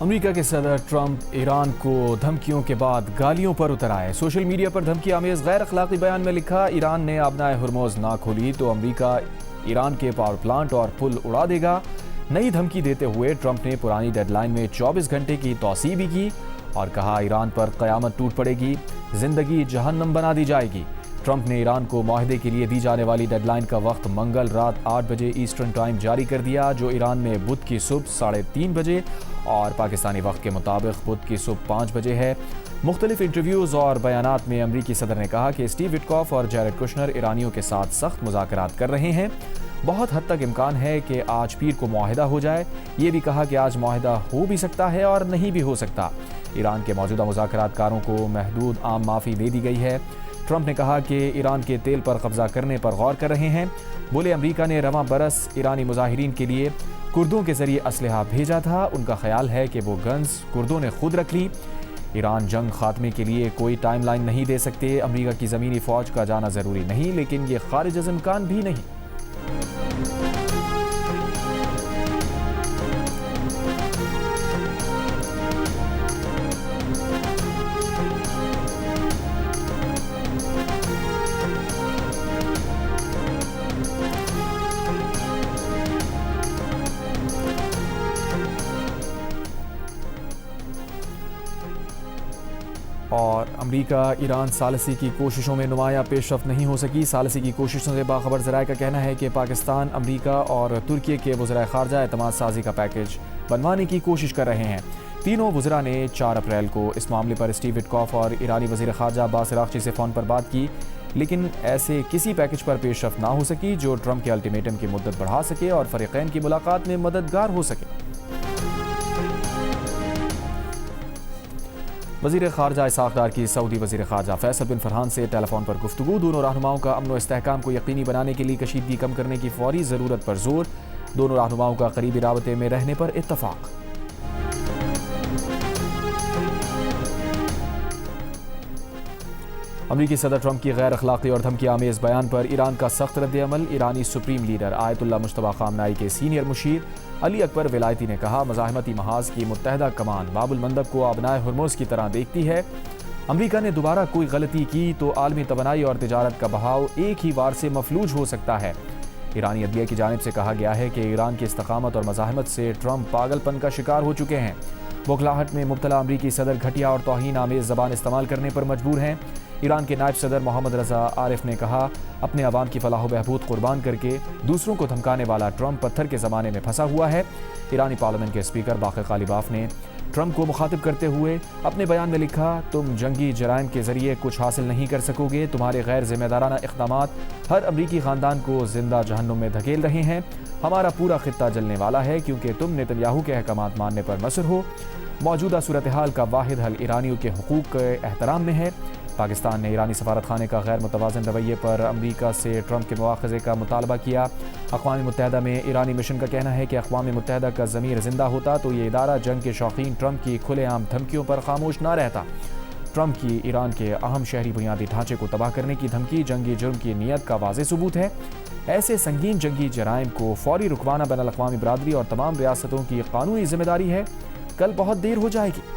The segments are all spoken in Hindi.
अमेरिका के सदर ट्रंप ईरान को धमकियों के बाद गालियों पर उतर आए। सोशल मीडिया पर धमकी आमेज गैर अखलाकी बयान में लिखा, ईरान ने अपना हुर्मुज़ ना खोली तो अमेरिका ईरान के पावर प्लांट और पुल उड़ा देगा। नई धमकी देते हुए ट्रंप ने पुरानी डेडलाइन में 24 घंटे की तौसीह भी की और कहा ईरान पर क़यामत टूट पड़ेगी, जिंदगी जहन्नम बना दी जाएगी। ट्रंप ने ईरान को मुआहदे के लिए दी जाने वाली डेडलाइन का वक्त मंगल रात 8 बजे ईस्टर्न टाइम जारी कर दिया, जो ईरान में बुध की सुबह 3:30 बजे और पाकिस्तानी वक्त के मुताबिक बुध की सुबह 5 बजे है। मुख्तलिफ इंटरव्यूज़ और बयानात में अमरीकी सदर ने कहा कि स्टीव विटकॉफ और जैरेड कुशनर ईरानियों के साथ सख्त मुज़ाकरात कर रहे हैं। बहुत हद तक इम्कान है कि आज पीर को मुआहदा हो जाए। ये भी कहा कि आज मुआहदा हो भी सकता है और नहीं भी हो सकता। ईरान के मौजूदा मुज़ाकरातकारों को महदूद आम माफ़ी दे दी गई है। ट्रंप ने कहा कि ईरान के तेल पर कब्जा करने पर गौर कर रहे हैं। बोले, अमरीका ने रवां बरस ईरानी मुजाहिरीन के लिए कुर्दों के जरिए असलहा भेजा था। उनका ख्याल है कि वो गन्स कुर्दों ने खुद रख ली। ईरान जंग खात्मे के लिए कोई टाइमलाइन नहीं दे सकते। अमरीका की ज़मीनी फ़ौज का जाना ज़रूरी नहीं, लेकिन ये खारिज अज़ इम्कान भी नहीं। और अमरीका ईरान सालसी की कोशिशों में नुमाया पेशरफ्त नहीं हो सकी। सालसी की कोशिशों से बाखबर ज़राए का कहना है कि पाकिस्तान, अमरीका और तुर्की के वज़राए ख़ारजा एतमाद साजी का पैकेज बनवाने की कोशिश कर रहे हैं। तीनों वज़रा ने 4 अप्रैल को इस मामले पर स्टीव विटकॉफ और ईरानी वज़ीर ख़ारजा अब्बास अराग़ची से फ़ोन पर बात की, लेकिन ऐसे किसी पैकेज पर पेशरफ्त ना हो सकी जो ट्रंप के अल्टीमेटम की मुद्दत बढ़ा सके और फ़रीक़ैन की मुलाकात में मददगार हो सके। वज़ीर ख़ारजा इसहाक़ डार की सऊदी वज़ीर ख़ारजा फैसल बिन फरहान से टेलीफोन पर गुफ्तगू। दोनों रहनुमाओं का अमन व इस्तेहकाम को यकीनी बनाने के लिए कशीदगी कम करने की फ़ौरी ज़रूरत पर जोर। दोनों रहनुमाओं का करीबी राबते में रहने पर इत्तफ़ाक़। अमरीकी सदर ट्रंप की गैर अखलाकी और धमकी आमेज़ बयान पर ईरान का सख्त रद्द-ए-अमल। ईरानी सुप्रीम लीडर आयतुल्लाह मुश्तबा ख़ामनाई के सीनियर मुशीर अली अकबर विलायती ने कहा, मज़ाहमती महाज की मुत्तहदा कमान बाबुल मंदब को आबनाए हुर्मुज़ की तरह देखती है। अमरीका ने दोबारा कोई गलती की तो आलमी तवानाई और तिजारत का बहाव एक ही वार से मफलूज हो सकता है। ईरानी अदलिया की जानिब से कहा गया है कि ईरान की इस्तकामत और मज़ाहमत से ट्रंप पागलपन का शिकार हो चुके हैं। बौखलाहट में मुब्तला अमरीकी सदर घटिया और तौहीन आमेज़ ज़बान इस्तेमाल करने पर मजबूर हैं। ईरान के नायब सदर मोहम्मद रज़ा आरिफ ने कहा, अपने अवाम की फलाह बहबूद कुर्बान करके दूसरों को धमकाने वाला ट्रंप पत्थर के ज़माने में फंसा हुआ है। ईरानी पार्लियामेंट के स्पीकर बाक़र ग़ालिबाफ ने ट्रंप को मुखातिब करते हुए अपने बयान में लिखा, तुम जंगी जराइम के ज़रिए कुछ हासिल नहीं कर सकोगे। तुम्हारे गैर ज़िम्मेदाराना इक़दामात हर अमरीकी ख़ानदान को जिंदा जहन्नुम में धकेल रहे हैं। हमारा पूरा खित्ता जलने वाला है क्योंकि तुम नेतन्याहू के अहकामात मानने पर मसर हो। मौजूदा सूरत हाल का वाहिद हल ईरानियों के हुकूक के एहतराम में है। पाकिस्तान ने ईरानी सफारत खाने का गैर मुतवाज़न रवैये पर अमरीका से ट्रंप के मुआख़ज़े का मुतालबा किया। अक़वाम मुत्तहदा में ईरानी मिशन का कहना है कि अक़वाम मुत्तहदा का ज़मीर ज़िंदा होता तो ये इदारा जंग के शौकीन ट्रंप की खुलेआम धमकियों पर खामोश ना रहता। ट्रंप की ईरान के अहम शहरी बुनियादी ढांचे को तबाह करने की धमकी जंगी जुर्म की नीयत का वाज़ेह सबूत है। ऐसे संगीन जंगी जराइम को फौरी रुकवाना बैनुल अक़वामी बरादरी और तमाम रियासतों की कानूनी जिम्मेदारी है। कल बहुत देर हो जाएगी।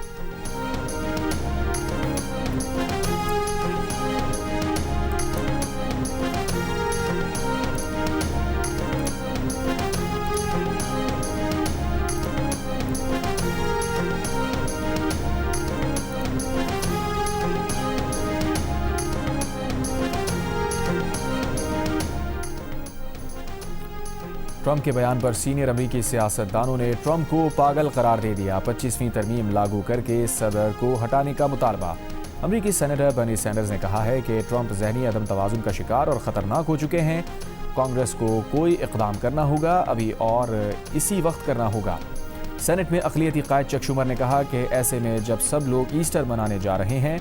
ट्रंप के बयान पर सीनियर अमरीकी सियासतदानों ने ट्रंप को पागल करार दे दिया। 25वीं तरमीम लागू करके सदर को हटाने का मुतालबा। अमरीकी सेनेटर बर्नी सैंडर्स ने कहा है कि ट्रंप ज़हनी अदम तवाज़ुन का शिकार और ख़तरनाक हो चुके हैं। कांग्रेस को कोई इक़दाम करना होगा अभी और इसी वक्त करना होगा। सेनेट में अक़लियती क़ायद चक शुमर ने कहा कि ऐसे में जब सब लोग ईस्टर मनाने जा रहे हैं,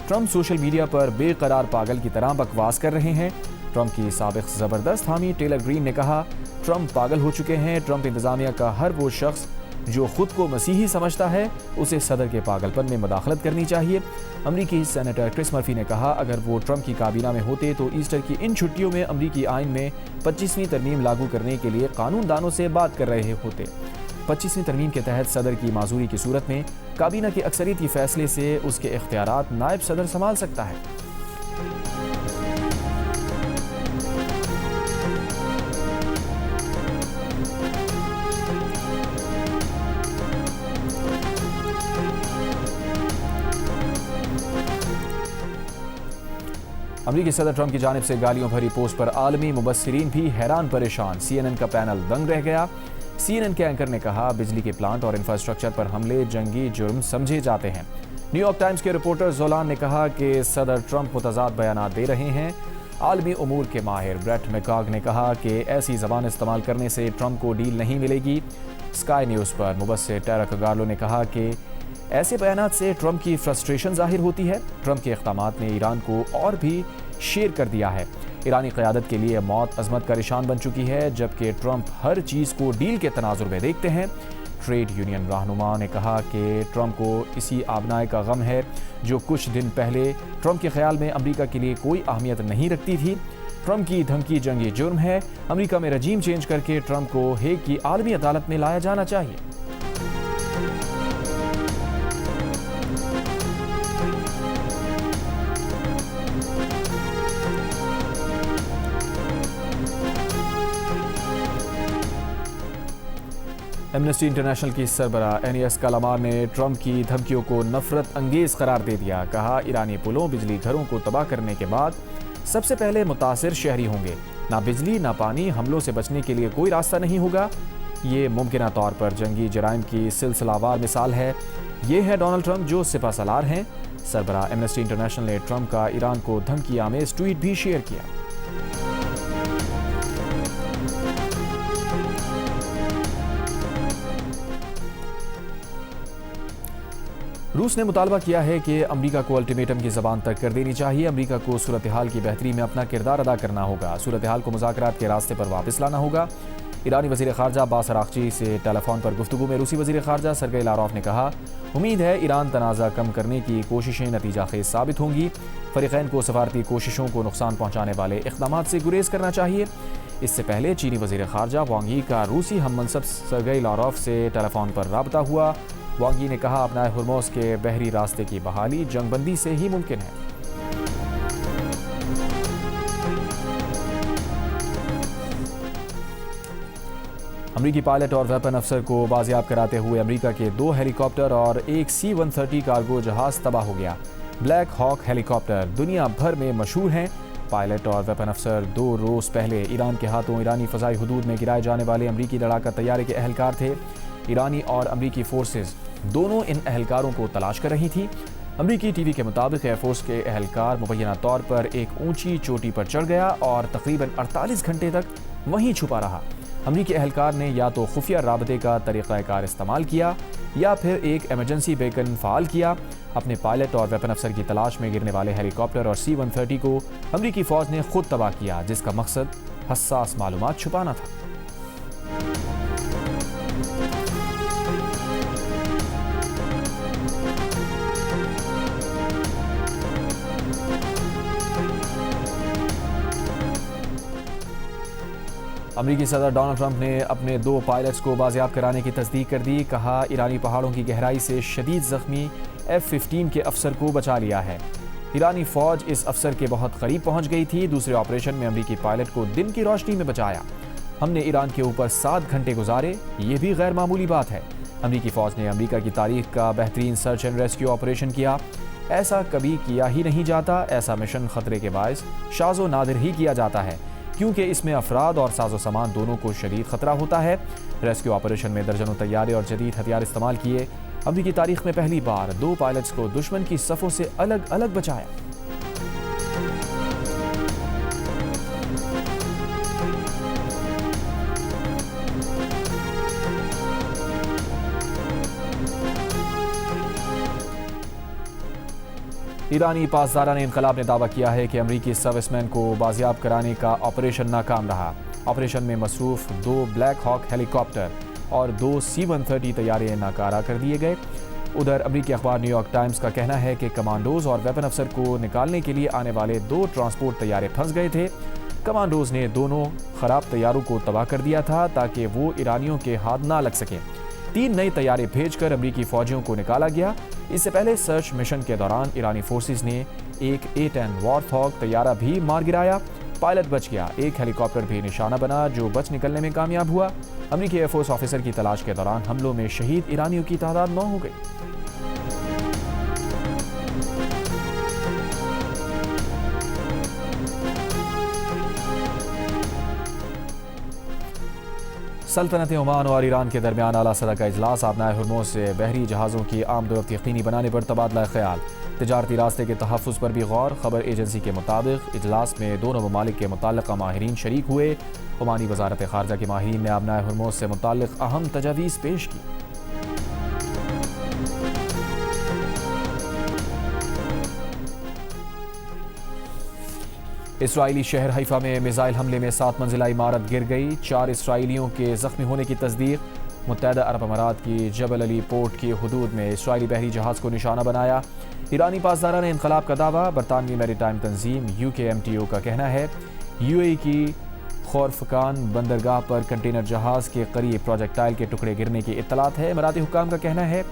ट्रंप सोशल मीडिया पर बेकरार पागल की तरह बकवास कर रहे हैं। ट्रंप की साबिक़ ज़बरदस्त हामी टेलर ग्रीन ने कहा, ट्रंप पागल हो चुके हैं। ट्रंप इंतज़ामिया का हर वो शख्स जो खुद को मसीही समझता है उसे सदर के पागलपन में मदाखलत करनी चाहिए। अमरीकी सेनेटर क्रिस मर्फी ने कहा, अगर वो ट्रंप की काबीना में होते तो ईस्टर की इन छुट्टियों में अमरीकी आइन में 25वीं तरमीम लागू करने के लिए कानूनदानों से बात कर रहे होते। 25वीं तरमीम के तहत सदर की माजूरी की सूरत में काबीना की अक्सरियती फैसले से उसके इख्तियारात नायब सदर संभाल सकता है। अमरीकी सदर ट्रंप की जानिब से गालियों भरी पोस्ट पर आलमी मुबस्सिरीन भी हैरान परेशान। CNN का पैनल दंग रह गया। CNN के एंकर ने कहा, बिजली के प्लांट और इंफ्रास्ट्रक्चर पर हमले जंगी जुर्म समझे जाते हैं। न्यूयॉर्क टाइम्स के रिपोर्टर जोलान ने कहा कि सदर ट्रंप मुतजाद बयानात दे रहे हैं। आलमी उमूर के माहिर ब्रेट मैकॉग ने कहा कि ऐसी जबान इस्तेमाल करने से ट्रंप को डील नहीं मिलेगी। स्काई न्यूज़ पर मुबस्सिर टैरक गार्लो ने कहा कि ऐसे बयानात से ट्रंप की फ्रस्ट्रेशन जाहिर होती है। ट्रंप के इक़दामात ने ईरान को और भी शेर कर दिया है। ईरानी क़यादत के लिए मौत अजमत का निशान बन चुकी है, जबकि ट्रंप हर चीज़ को डील के तनाजुर में देखते हैं। ट्रेड यूनियन रहनुमा ने कहा कि ट्रंप को इसी आबनाए का गम है जो कुछ दिन पहले ट्रंप के ख्याल में अमरीका के लिए कोई अहमियत नहीं रखती थी। ट्रंप की धमकी जंगी जुर्म है। अमरीका में रजीम चेंज करके ट्रंप को हेग की आलमी अदालत में लाया जाना चाहिए। एमनेस्टी इंटरनेशनल की सरबराह एनियस कालामार ने ट्रंप की धमकियों को नफरत अंगेज करार दे दिया। कहा, ईरानी पुलों बिजली घरों को तबाह करने के बाद सबसे पहले मुतासिर शहरी होंगे। ना बिजली ना पानी, हमलों से बचने के लिए कोई रास्ता नहीं होगा। ये मुमकिन तौर पर जंगी जराइम की सिलसिलावार मिसाल है। ये है डोनाल्ड ट्रंप जो सिपह सलार हैं। सरबराह एमनेस्टी इंटरनेशनल ने ट्रंप का ईरान को धमकी आमेज ट्वीट भी शेयर किया। रूस ने मुतालबा किया है कि अमरीका को अल्टीमेटम की ज़बान तक कर देनी चाहिए। अमरीका को सूरत हाल की बेहतरी में अपना किरदार अदा करना होगा। सूरत हाल को मुज़ाकरात के रास्ते पर वापस लाना होगा। ईरानी वज़ीर ख़ारजा अब्बास अराग़ची से टेलीफोन पर गुफ्तगू में रूसी वज़ीर ख़ारजा सरगेई लारोव ने कहा, उम्मीद है ईरान तनाज़ा कम करने की कोशिशें नतीजा खेज़ साबित होंगी। फ़रीक़ैन को सफारती कोशिशों को नुकसान पहुँचाने वाले इक़दामात से गुरेज करना चाहिए। इससे पहले चीनी वज़ीर ख़ारजा वांग यी का रूसी हम मनसब सरगेई लारोव से टेलीफोन पर राबता हुआ। वांग यी ने कहा, अपना हुर्मुज़ के बहरी रास्ते की बहाली जंगबंदी से ही मुमकिन है। अमरीकी पायलट और वेपन अफसर को बाजियाब कराते हुए अमरीका के 2 हेलीकॉप्टर और एक C-130 कार्गो जहाज तबाह हो गया। ब्लैक हॉक हेलीकॉप्टर दुनिया भर में मशहूर हैं। पायलट और वेपन अफसर 2 रोज़ पहले ईरान के हाथों ईरानी फ़ज़ाई हुदूद में गिराए जाने वाले अमरीकी लड़ाका तैयारे के अहलकार थे। ईरानी और अमरीकी फोर्सेस दोनों इन अहलकारों को तलाश कर रही थी। अमरीकी टीवी के मुताबिक एयरफोर्स के अहलकार मुबैना तौर पर एक ऊंची चोटी पर चढ़ गया और तकरीबन 48 घंटे तक वहीं छुपा रहा। अमरीकी अहलकार ने या तो खुफिया राबते का तरीक़ाकार इस्तेमाल किया या फिर एक एमरजेंसी बेकन फ़ाल किया। अपने पायलट और वेपन अफसर की तलाश में गिरने वाले हेलीकॉप्टर और C-130 को अमरीकी फ़ौज ने खुद तबाह किया, जिसका मकसद हसास मालूमात छुपाना था। अमरीकी सदर डोनाल्ड ट्रंप ने अपने 2 पायलट्स को बाजियाब कराने की तस्दीक कर दी। कहा, ईरानी पहाड़ों की गहराई से शदीद ज़ख्मी F-15 के अफसर को बचा लिया है। ईरानी फ़ौज इस अफसर के बहुत करीब पहुंच गई थी। दूसरे ऑपरेशन में अमरीकी पायलट को दिन की रोशनी में बचाया। हमने ईरान के ऊपर 7 घंटे गुजारे, ये भी गैर मामूली बात है। अमरीकी फ़ौज ने अमरीका की तारीख का बेहतरीन सर्च एंड रेस्क्यू ऑपरेशन किया। ऐसा कभी किया ही नहीं जाता। ऐसा मिशन ख़तरे के बायस शाज़ो नादिर ही किया जाता है, क्योंकि इसमें अफराद और साजो सामान दोनों को शदीद खतरा होता है। रेस्क्यू ऑपरेशन में दर्जनों तैयारे और जदीद हथियार इस्तेमाल किए। अमरीकी तारीख में पहली बार 2 पायलट्स को दुश्मन की सफ़ों से अलग अलग बचाया। ईरानी पासदारान इनकलाब ने दावा किया है कि अमरीकी सर्विसमैन को बाजियाब कराने का ऑपरेशन नाकाम रहा। ऑपरेशन में मसरूफ 2 ब्लैक हॉक हेलीकॉप्टर और 2 C-130 तैयारे नाकारा कर दिए गए। उधर अमरीकी अखबार न्यूयॉर्क टाइम्स का कहना है कि कमांडोज और वेपन अफसर को निकालने के लिए आने वाले 2 ट्रांसपोर्ट तैयारे फंस गए थे। कमांडोज ने दोनों खराब तैयारों को तबाह कर दिया था ताकि वो ईरानियों के हाथ ना लग सके। 3 नए तैयारे भेजकर अमरीकी फौजियों को निकाला गया। इससे पहले सर्च मिशन के दौरान ईरानी फोर्सेस ने एक A-10 वॉरथॉग तैयारा भी मार गिराया। पायलट बच गया। एक हेलीकॉप्टर भी निशाना बना जो बच निकलने में कामयाब हुआ। अमरीकी एयरफोर्स ऑफिसर की तलाश के दौरान हमलों में शहीद ईरानियों की तादाद 9 हो गई। सल्तनत ओमान और ईरान के दरमियान आला सतह का इजलास। आबनाए हुर्मुज़ से बहरी जहाज़ों की आमदोरफ्त यकीनी बनाने पर तबादला ख्याल। तिजारती रास्ते के तहफ़्फ़ुज़ पर भी गौर। खबर एजेंसी के मुताबिक इजलास में दोनों ममालिक के मुताल्लिक़ा माहिरीन शरीक हुए। ओमानी वज़ारत ख़ारजा के माहिरीन ने आबनाए हुर्मुज़ से मुताल्लिक़ अहम तजावीज़ पेश की। इसराइली शहर हैफा में मिसाइल हमले में 7 मंजिला इमारत गिर गई। 4 इसराइलियों के जख्मी होने की तस्दीक। मुत्तहदा अरब अमारात की जबल अली पोर्ट की हुदूद में इसराइली बहरी जहाज़ को निशाना बनाया। ईरानी पासदारा ने इनकलाब का दावा। बरतानवी मैरीटाइम तंजीम UKMTO का कहना है UAE की खौरफकान बंदरगाह पर कंटेनर जहाज़ के करीब प्रोजेक्टाइल के टुकड़े गिरने की इत्तलात है। इमाराती हुक्काम का कहना है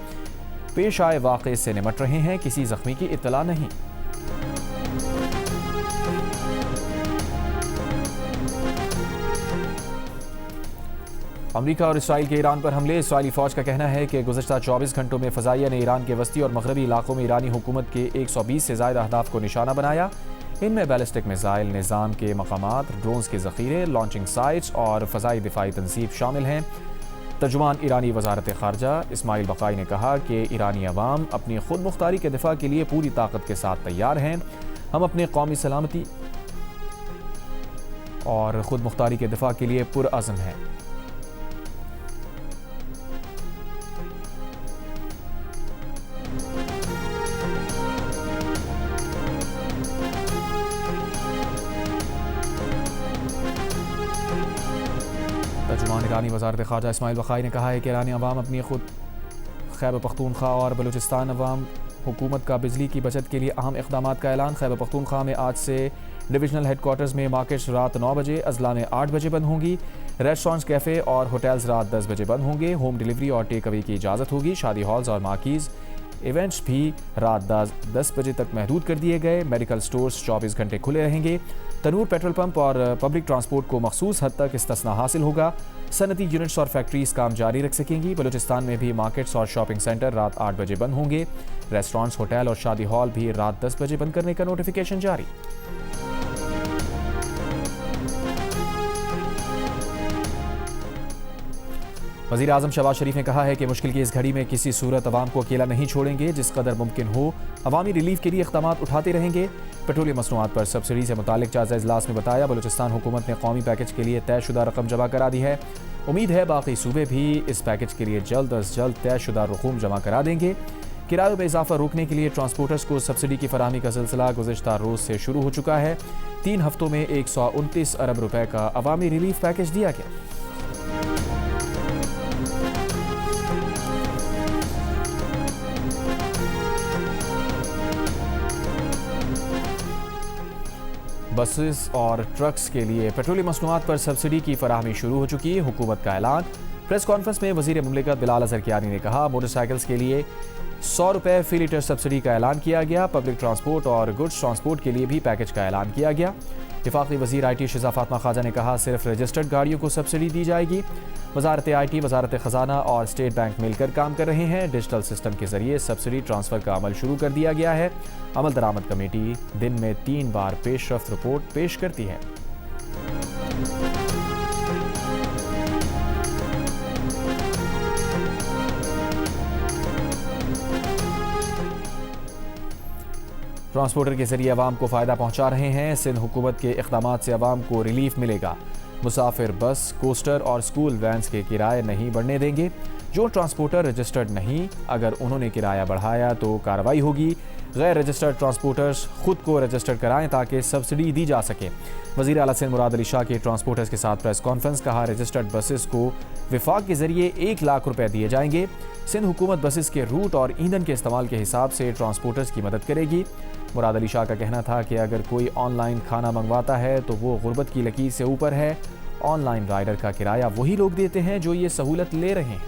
पेश आए वाक़े से निमट रहे हैं, किसी जख्मी की इत्तला नहीं। अमरीका और इसराइल के ईरान पर हमले। इसराइली फौज का कहना है कि गुज़श्ता 24 घंटों में फ़ज़ाइया ने ईरान के वस्ती और मगरबी इलाकों में ईरानी हुकूमत के 120 से ज़ायद अहदाफ को निशाना बनाया। इनमें बैलिस्टिक मिसाइल, निज़ाम के मकामात, ड्रोन्स के ज़ख़ीरे, लॉन्चिंग साइट्स और फ़ज़ाई दिफाई तनसीब शामिल हैं। तर्जुमान ईरानी वज़ारत ख़ारजा इस्माइल बक़ाई ने कहा कि ईरानी अवाम अपनी खुद मुख्तारी के दिफा के लिए पूरी ताकत के साथ तैयार हैं। हम अपने कौमी सलामती और खुद मुख्तारी के दिफा के लिए पुरअज़्म हैं। तर्जुमान ईरानी वज़ारत ख़ारजा इस्माइल बक़ाई ने कहा है कि ईरानी अवाम अपनी खुद खैबर पख्तूनख्वा और बलूचिस्तान अवाम हुकूमत का बिजली की बचत के लिए अहम इक़दामात का ऐलान। खैबर पख्तूनख्वा में आज से डिविजनल हेडक्वार्टर्स में मार्केट्स रात 9 बजे, अजला में 8 बजे बंद होंगी। रेस्टोरेंट्स, कैफ़े और होटल्स रात 10 बजे बंद होंगे। होम डिलीवरी और टेक अवे की इजाज़त होगी। शादी हॉल्स और मार्कीज़ इवेंट्स भी रात 10 बजे तक महदूद कर दिए गए। मेडिकल स्टोर्स 24 घंटे खुले रहेंगे। तनूर, पेट्रोल पंप और पब्लिक ट्रांसपोर्ट को मखसूस हद तक इस्तिस्ना हासिल होगा। सनती यूनिट्स और फैक्ट्रीज काम जारी रख सकेंगी। बलूचिस्तान में भी मार्केट्स और शॉपिंग सेंटर रात 8 बजे बंद होंगे। रेस्टोरेंट्स, होटल और शादी हॉल भी रात 10 बजे बंद करने का नोटिफिकेशन जारी। वज़ीर आज़म शहबाज शरीफ ने कहा है कि मुश्किल की इस घड़ी में किसी सूरत अवाम को अकेला नहीं छोड़ेंगे। जिस कदर मुमकिन हो अवामी रिलीफ के लिए इक़दामात उठाते रहेंगे। पेट्रोलियम मसनूआत पर सब्सिडी से मुतालिक जायज़ा इजलास में बताया बलूचिस्तान हुकूमत ने कौमी पैकेज के लिए तयशुदा रकम जमा करा दी है। उम्मीद है बाकी सूबे भी इस पैकेज के लिए जल्द अज जल्द तयशुदा रकूम जमा करा देंगे। किरायों में इजाफा रोकने के लिए ट्रांसपोर्टर्स को सब्सिडी की फराहमी का सिलसिला गुज़श्ता रोज़ से शुरू हो चुका है। 3 हफ्तों में 129 अरब रुपए का अवामी रिलीफ पैकेज दिया गया। बसेस और ट्रक्स के लिए पेट्रोलियम मसनूआत पर सब्सिडी की फराहमी शुरू हो चुकी है। हुकूमत का ऐलान। प्रेस कॉन्फ्रेंस में वज़ीर मुमलिकत बिलाल अज़हर कियानी ने कहा मोटरसाइकिल्स के लिए 100 रुपये फी लीटर सब्सिडी का ऐलान किया गया। पब्लिक ट्रांसपोर्ट और गुड्स ट्रांसपोर्ट के लिए भी पैकेज का ऐलान किया गया। वफाकी वज़ीर IT शिज़ा फातिमा ख्वाजा ने कहा सिर्फ रजिस्टर्ड गाड़ियों को सब्सिडी दी जाएगी। वज़ारत IT, वज़ारत ख़ज़ाना और स्टेट बैंक मिलकर काम कर रहे हैं। डिजिटल सिस्टम के ज़रिए सब्सिडी ट्रांसफ़र का अमल शुरू कर दिया गया है। अमल दरामद कमेटी दिन में 3 बार पेशरफ्त रिपोर्ट पेश करती है। ट्रांसपोर्टर के जरिए अवाम को फ़ायदा पहुंचा रहे हैं। सिंध हुकूमत के इक़दामात से अवाम को रिलीफ मिलेगा। मुसाफिर बस, कोस्टर और स्कूल वैन्स के किराए नहीं बढ़ने देंगे। जो ट्रांसपोर्टर रजिस्टर्ड नहीं, अगर उन्होंने किराया बढ़ाया तो कार्रवाई होगी। गैर रजिस्टर्ड ट्रांसपोर्टर्स खुद को रजिस्टर्ड कराएं ताकि सब्सिडी दी जा सके। वज़ीर आला सिंध मुराद अली शाह के ट्रांसपोर्टर्स के साथ प्रेस कॉन्फ्रेंस। कहा रजिस्टर्ड बसेस को विफाक के जरिए 1 लाख रुपए दिए जाएंगे। सिंध हुकूमत बसेस के रूट और ईंधन के इस्तेमाल के हिसाब से ट्रांसपोर्टर्स की मदद करेगी। मुराद अली शाह का कहना था कि अगर कोई ऑनलाइन खाना मंगवाता है तो वो गुर्बत की लकीर से ऊपर है। ऑनलाइन राइडर का किराया वही लोग देते हैं जो ये सहूलत ले रहे हैं।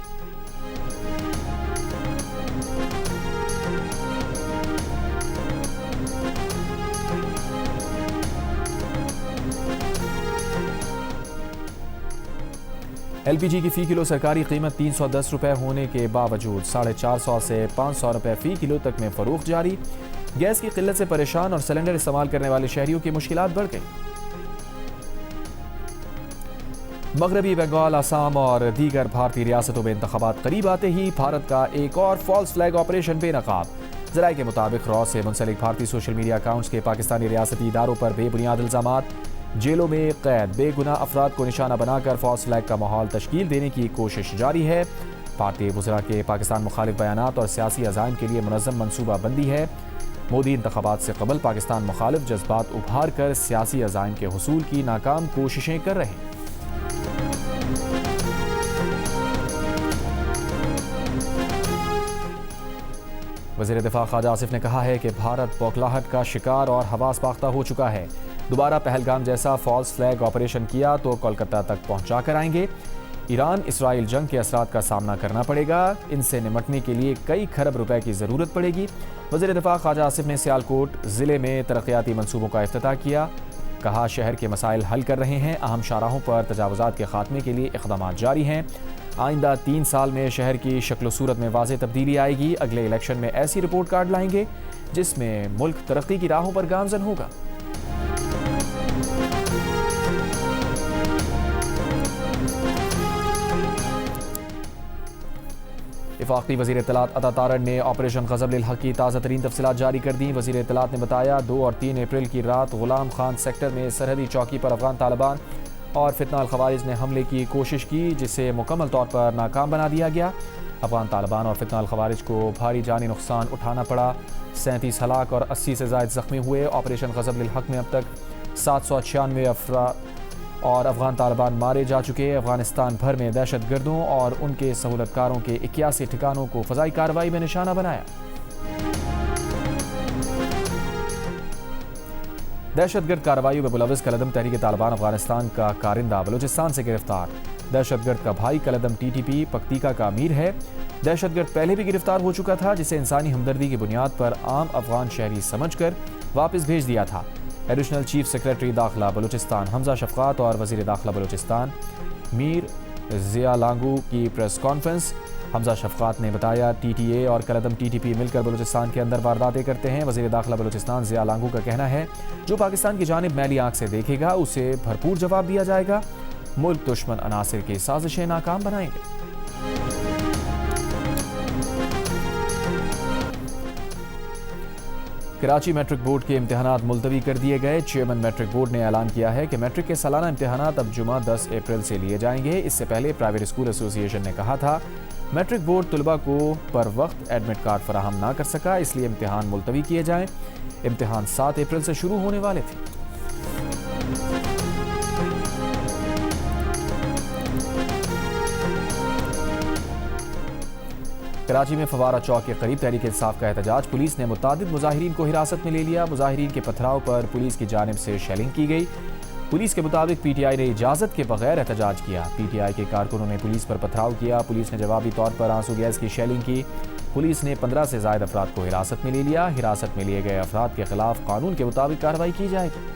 LPG की फ़ी किलो सरकारी कीमत 310 रुपये होने के बावजूद 450 से 500 रुपये फ़ी किलो तक में फ़रोख्त जारी। गैस की किल्लत से परेशान और सिलेंडर इस्तेमाल करने वाले शहरियों की मुश्किलात बढ़ गई। मगरबी बंगाल, असम और दीगर भारतीय रियासतों में इंतखाबात करीब आते ही भारत का एक और फॉल्स फ्लैग ऑपरेशन बेनकाब। ज़राए के मुताबिक रॉ से मुंसलिक भारतीय सोशल मीडिया अकाउंट्स के पाकिस्तानी रियासती इदारों पर बेबुनियाद इल्ज़ामात, जेलों में कैद बेगुनाह अफराद को निशाना बनाकर फॉल्स फ्लैग का माहौल तश्कील देने की कोशिश जारी है। भारतीय वज़रा के पाकिस्तान मुखालिफ बयानात और सियासी अज़ाइम के लिए मुनज़्ज़म मनसूबा बंदी है। मोदी इंतखाबात से कबल पाकिस्तान मुखालिफ जज्बात उभार कर सियासी अज़ाइम के हुसूल की नाकाम कोशिशें कर रहे हैं। वज़ीर दिफा ख्वाजा आसिफ ने कहा है कि भारत बौखलाहट का शिकार और हवास बाख्ता हो चुका है। दोबारा पहलगाम जैसा फॉल्स फ्लैग ऑपरेशन किया तो कोलकाता तक पहुंचा कर आएंगे। ईरान इसराइल जंग के असरात का सामना करना पड़ेगा। इनसे निमटने के लिए कई खरब रुपए की ज़रूरत पड़ेगी। वज़ीर दिफा ख्वाजा आसिफ ने सियालकोट ज़िले में तरक्याती मनसूबों का इफ्तिताह किया। कहा, शहर के मसाइल हल कर रहे हैं। अहम शाहराहों पर तजावुज़ात के खात्मे के लिए इक़दामात जारी हैं। आइंदा 3 साल में शहर की शक्ल सूरत में वाज़ेह तब्दीली आएगी। अगले इलेक्शन में ऐसी रिपोर्ट कार्ड लाएंगे जिसमें मुल्क तरक्की की राहों पर गामज़न होगा। वफाकी वज़ीर इत्तलात अता तारड़ ने ऑपरेशन ग़ज़ब-उल हक़ की ताज़ा तरीन तफ़सीलात जारी कर दी। वज़ीर इत्तलात ने बताया, 2 और 3 अप्रैल की रात ग़ुलाम खान सेक्टर में सरहदी चौकी पर अफ़गान तालिबान और फितना अल ख़वारिज ने हमले की कोशिश की, जिसे मुकम्मल तौर पर नाकाम बना दिया गया। अफ़गान तालिबान और फितना अल ख़वारिज को भारी जानी नुकसान उठाना पड़ा। 37 हलाक और 80 से ज़ायद ज़ख्मी हुए। ऑपरेशन ग़ज़ब-उल हक़ में अब तक 796 अफराद और अफ़गान तालिबान मारे जा चुके। अफ़गानिस्तान भर में दहशत गर्दों और उनके सहूलतकारों के 81 ठिकानों को फ़ज़ाई कार्रवाई में निशाना बनाया। दहशतगर्द कार्रवाइयों में मुलव्वस कलदम तहरीक तालिबान अफ़गानिस्तान का कारिंदा बलूचिस्तान से गिरफ्तार। दहशतगर्द का भाई कलदम TTP पक्तिका का अमीर है। दहशतगर्द पहले भी गिरफ्तार हो चुका था, जिसे इंसानी हमदर्दी की बुनियाद पर आम अफ़गान शहरी समझकर वापस भेज दिया था। एडिशनल चीफ सेक्रेटरी दाखिला बलूचिस्तान हमजा शफ़क़ात और वज़ीर दाखिला बलूचिस्तान मीर ज़िया लांगू की प्रेस कॉन्फ्रेंस। हमजा शफ़क़ात ने बताया, TTA और कलदम TTP मिलकर बलूचिस्तान के अंदर वारदातें करते हैं। वज़ीर दाखिला बलूचिस्तान ज़िया लांगू का कहना है, जो पाकिस्तान की जानिब मैली आंख से देखेगा उसे भरपूर जवाब दिया जाएगा। मुल्क दुश्मन अनासिर की साजिशें नाकाम बनाएंगे। कराची मैट्रिक बोर्ड के इम्तिहानात मुलतवी कर दिए गए। चेयरमैन मैट्रिक बोर्ड ने ऐलान किया है कि मैट्रिक के सालाना इम्तिहानात अब जुमा 10 अप्रैल से लिए जाएंगे। इससे पहले प्राइवेट स्कूल एसोसिएशन ने कहा था, मैट्रिक बोर्ड तलबा को पर वक्त एडमिट कार्ड फराहम ना कर सका, इसलिए इम्तिहान मुलतवी किए जाएं। इम्तिहान 7 अप्रैल से शुरू होने वाले थे। कराची में फवारा चौक के करीब तहरीक इंसाफ का एहतजाज। पुलिस ने मुतादिद मुजाहिरीन को हिरासत में ले लिया। मुजाहिरीन के पथराव पर पुलिस की जानिब से शेलिंग की गई। पुलिस के मुताबिक PTI ने इजाज़त के बगैर एहतजाज किया। PTI के कारकुनों ने पुलिस पर पथराव किया। पुलिस ने जवाबी तौर पर आंसू गैस की शेलिंग की। पुलिस ने 15 से ज़ायद अफराद को हिरासत में ले लिया। हिरासत में लिए गए अफराद के खिलाफ कानून के मुताबिक कार्रवाई की जाएगी।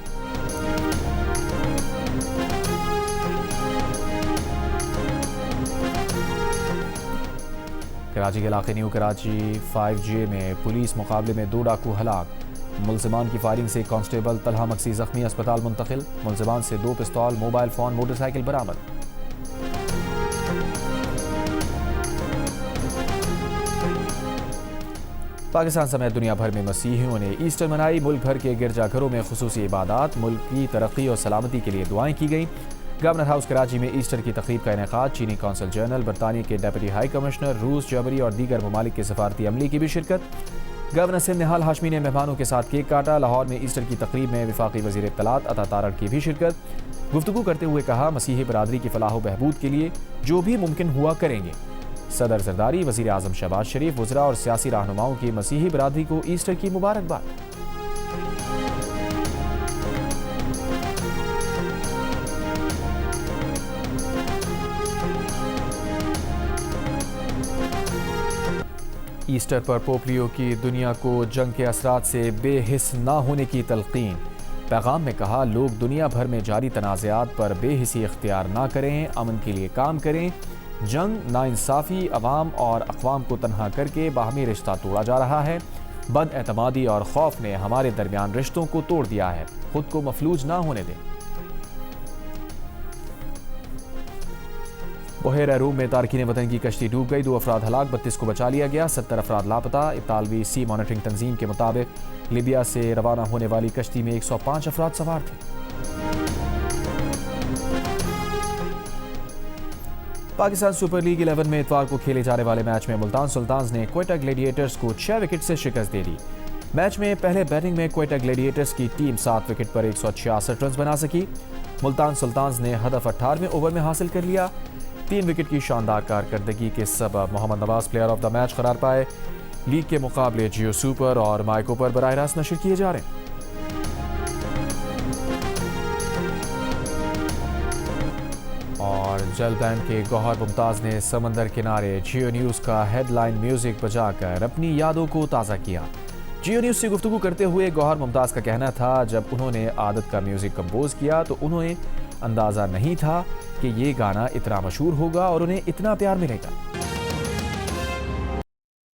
कराची के इलाके न्यू कराची 5J में पुलिस मुकाबले में 2 डाकू हलाक। मुलज़िमान की फायरिंग से कांस्टेबल तलहा मक्सी जख्मी, अस्पताल मुंतकिल। मुलज़िमान से 2 पिस्तौल, मोबाइल फ़ोन, मोटरसाइकिल बरामद। पाकिस्तान समेत दुनिया भर में मसीहियों ने ईस्टर मनाई। मुल्क भर के गिरजाघरों में खुसूसी इबादत, मुल्क की तरक्की और सलामती के लिए दुआएं की गई। गवर्नर हाउस कराची में ईस्टर की तकरीब का इनेकाद। चीनी कौंसल जनरल, बरतानिया के डेप्यूटी हाई कमिश्नर, रूस, जर्मनी और दीगर ममालिक के सफारती अमले की भी शिरकत। गवर्नर सिंध निहाल हाशमी ने मेहमानों के साथ केक काटा। लाहौर में ईस्टर की तकरीब में वफाकी वज़ीर इत्तलात अता तारड़ की भी शिरकत। गुफ्तगू करते हुए कहा, मसीही बरादरी की फलाह व बहबूद के लिए जो भी मुमकिन हुआ करेंगे। सदर जरदारी, वज़ीर आज़म शहबाज शरीफ, वज़रा और सियासी रहनुमाओं की मसीही बरादरी को ईस्टर की मुबारकबाद। ईस्टर पर पोप लियो की दुनिया को जंग के असरात से बेहिस ना होने की तलकीन। पैगाम में कहा, लोग दुनिया भर में जारी तनाज़ात पर बेहिसी इख्तियार ना करें, अमन के लिए काम करें। जंग, नाइंसाफ़ी, अवाम और अक़वाम को तनहा करके बाहमी रिश्ता तोड़ा जा रहा है। बदएतमादी और खौफ ने हमारे दरमियान रिश्तों को तोड़ दिया है। खुद को मफलूज ना होने दें। बहेरा रूम में तारकीन वतन की कश्ती डूब गई, 2 अफराद हलाक, 32 को बचा लिया गया, 70 अफराद लापता। इतालवी सी मॉनिटरिंग तंजीम के मुताबिक लीबिया से रवाना होने वाली कश्ती में 105 अफराद सवार थे। पाकिस्तान सुपर लीग 11 में इतवार को खेले जाने वाले मैच में मुल्तान सुल्तान्स ने क्वेटा ग्लेडिएटर्स को 6 विकेट से शिकस्त दे दी। मैच में पहले बैटिंग में क्वेटा ग्लेडिएटर्स की टीम 7 विकेट पर 166 रन बना सकी। मुल्तान सुल्तान्स ने हदफ 18वें ओवर में हासिल कर लिया। 3 विकेट की शानदार कारकर्दगी के सबब Mohammad Nawaz player of the match करार पाए। लीग के मुकाबले जियो सुपर और माइको पर बराह रास्त नशर किए जा रहे हैं। और जल बैंड के गौहर मुमताज ने समंदर किनारे जियो न्यूज़ का हेडलाइन म्यूजिक बजाकर अपनी यादों को ताज़ा किया। जियो न्यूज़ से गुफ्तगू करते हुए गौहर मुमताज का कहना था, जब उन्होंने आदत का म्यूजिक कंपोज किया तो उन्हें अंदाज़ा नहीं था कि ये गाना इतना मशहूर होगा और उन्हें इतना प्यार मिलेगा।